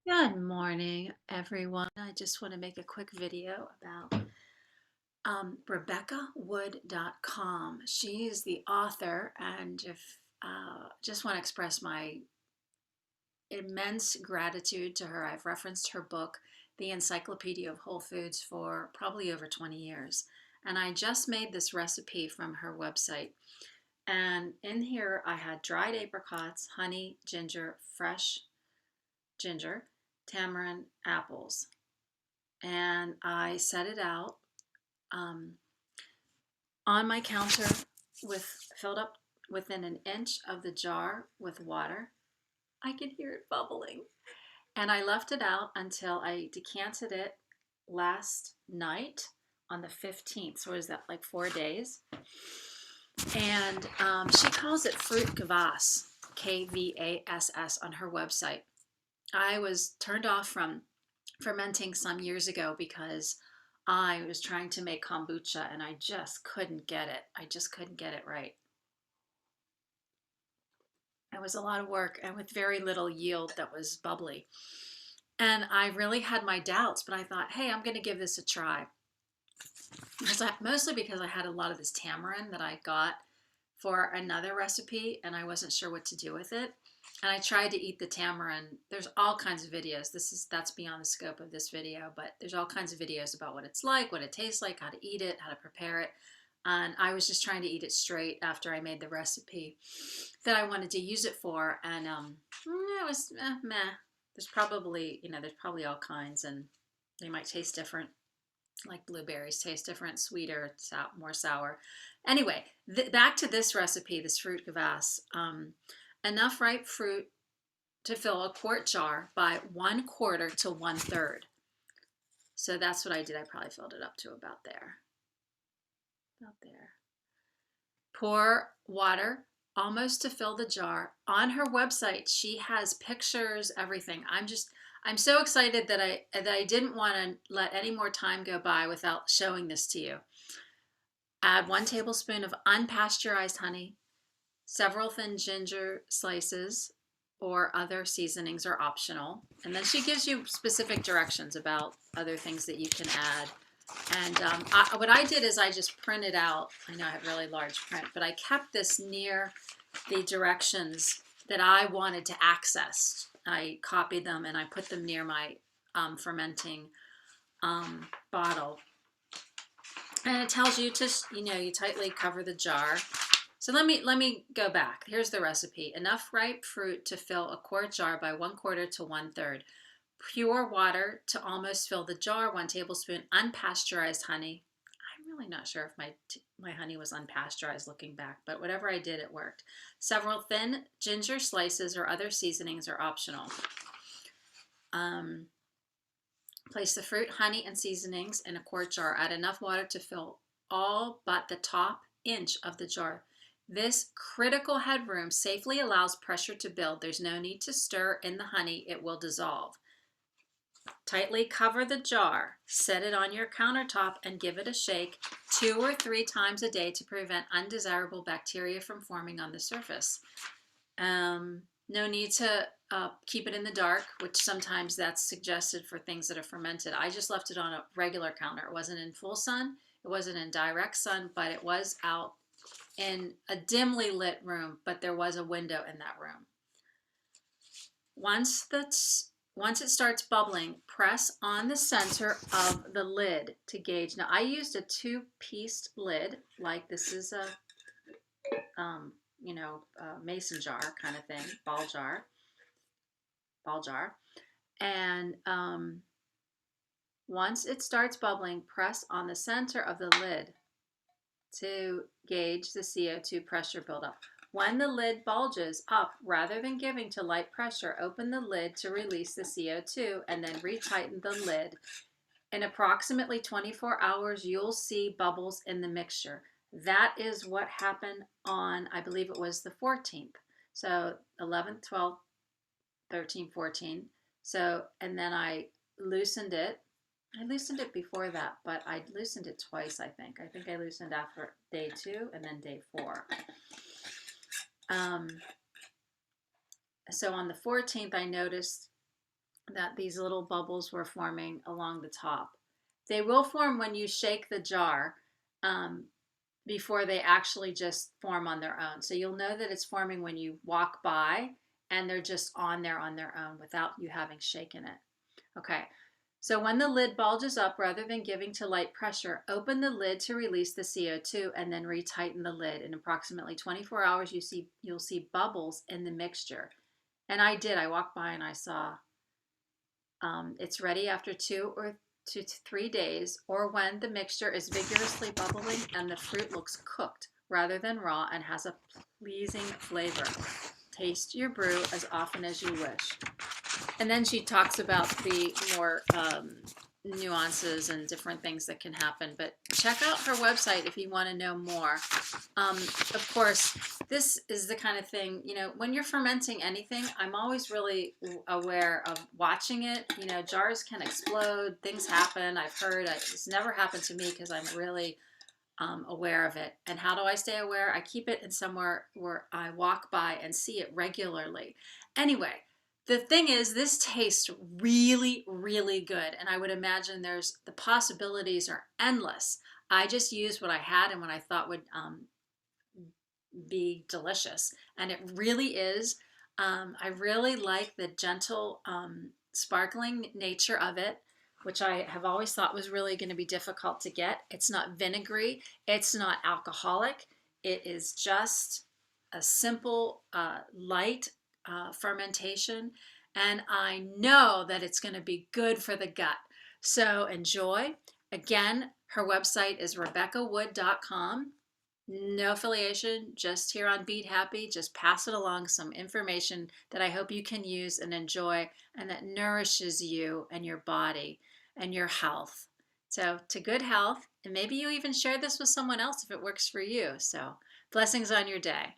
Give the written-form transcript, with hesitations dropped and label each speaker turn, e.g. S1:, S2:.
S1: Good morning, everyone. I just want to make a quick video about RebeccaWood.com. She is the author, and if just want to express my immense gratitude to her. I've referenced her book, The Encyclopedia of Whole Foods, for probably over 20 years. And I just made this recipe from her website. And in here, I had dried apricots, honey, ginger, fresh ginger, tamarind, apples. And I set it out um, on my counter filled up within an inch of the jar with water. I could hear it bubbling. And I left it out until I decanted it last night on the 15th. So is that like 4 days? And she calls it fruit kvass, Kvass, on her website. I was turned off from fermenting some years ago because I was trying to make kombucha and I just couldn't get it. I just couldn't get it right. It was a lot of work and with very little yield that was bubbly. And I really had my doubts, but I thought, hey, I'm going to give this a try. Mostly because I had a lot of this tamarind that I got for another recipe and I wasn't sure what to do with it. And I tried to eat the tamarind. There's all kinds of videos. That's beyond the scope of this video, but there's all kinds of videos about what it's like, what it tastes like, how to eat it, how to prepare it. And I was just trying to eat it straight after I made the recipe that I wanted to use it for. And it was meh. There's probably all kinds, and they might taste different. Like blueberries taste different, sweeter, more sour. Anyway, back to this recipe, this fruit kvass. Enough ripe fruit to fill a quart jar by 1/4 to 1/3. So that's what I did. I probably filled it up to about there. About there. Pour water almost to fill the jar. On her website, she has pictures, everything. I'm so excited that I didn't want to let any more time go by without showing this to you. Add 1 tablespoon of unpasteurized honey. Several thin ginger slices or other seasonings are optional. And then she gives you specific directions about other things that you can add. And what I did is I just printed out, I know I have really large print, but I kept this near the directions that I wanted to access. I copied them and I put them near my fermenting bottle. And it tells you to, you tightly cover the jar. So let me go back. Here's the recipe. Enough ripe fruit to fill a quart jar by 1/4 to 1/3. Pure water to almost fill the jar. 1 tablespoon unpasteurized honey. I'm really not sure if my honey was unpasteurized looking back, but whatever I did, it worked. Several thin ginger slices or other seasonings are optional. Place the fruit, honey, and seasonings in a quart jar. Add enough water to fill all but the top inch of the jar. This critical headroom safely allows pressure to build. There's no need to stir in the honey. It will dissolve. Tightly cover the jar. Set it on your countertop and give it a shake 2 or 3 times a day to prevent undesirable bacteria from forming on the surface. No need to keep it in the dark, which sometimes that's suggested for things that are fermented. I just left it on a regular counter. It wasn't in full sun. It wasn't in direct sun, but it was out in a dimly lit room, but there was a window in that room. Once it starts bubbling, press on the center of the lid to gauge. Now I used a 2-piece lid, like this is a mason jar kind of thing, ball jar. And once it starts bubbling, press on the center of the lid to gauge the CO2 pressure buildup. When the lid bulges up, rather than giving to light pressure, open the lid to release the CO2 and then retighten the lid. In approximately 24 hours, you'll see bubbles in the mixture. That is what happened on, I believe it was the 14th. So 11th, 12th, 13, 14. So, and then I loosened it. I loosened it before that, but I loosened it twice, I think. I think I loosened after day 2 and then day 4. So on the 14th, I noticed that these little bubbles were forming along the top. They will form when you shake the jar, um, before they actually just form on their own. So you'll know that it's forming when you walk by and they're just on there on their own without you having shaken it. Okay. So when the lid bulges up, rather than giving to light pressure, open the lid to release the CO2 and then retighten the lid. In approximately 24 hours, you'll see bubbles in the mixture. And I did. I walked by and I saw it's ready after 2 to 3 days, or when the mixture is vigorously bubbling and the fruit looks cooked rather than raw and has a pleasing flavor. Taste your brew as often as you wish. And then she talks about the more nuances and different things that can happen. But check out her website if you want to know more. Of course, this is the kind of thing, when you're fermenting anything, I'm always really aware of watching it. Jars can explode, things happen. I've heard it's never happened to me because I'm really aware of it. And how do I stay aware? I keep it in somewhere where I walk by and see it regularly. Anyway, the thing is, this tastes really, really good. And I would imagine the possibilities are endless. I just used what I had and what I thought would be delicious. And it really is. I really like the gentle, sparkling nature of it, which I have always thought was really going to be difficult to get. It's not vinegary. It's not alcoholic. It is just a simple, light fermentation. And I know that it's going to be good for the gut. So enjoy. Again, her website is RebeccaWood.com. No affiliation, just here on Bead Happy. Just pass it along, some information that I hope you can use and enjoy and that nourishes you and your body and your health. So to good health, and maybe you even share this with someone else if it works for you. So blessings on your day.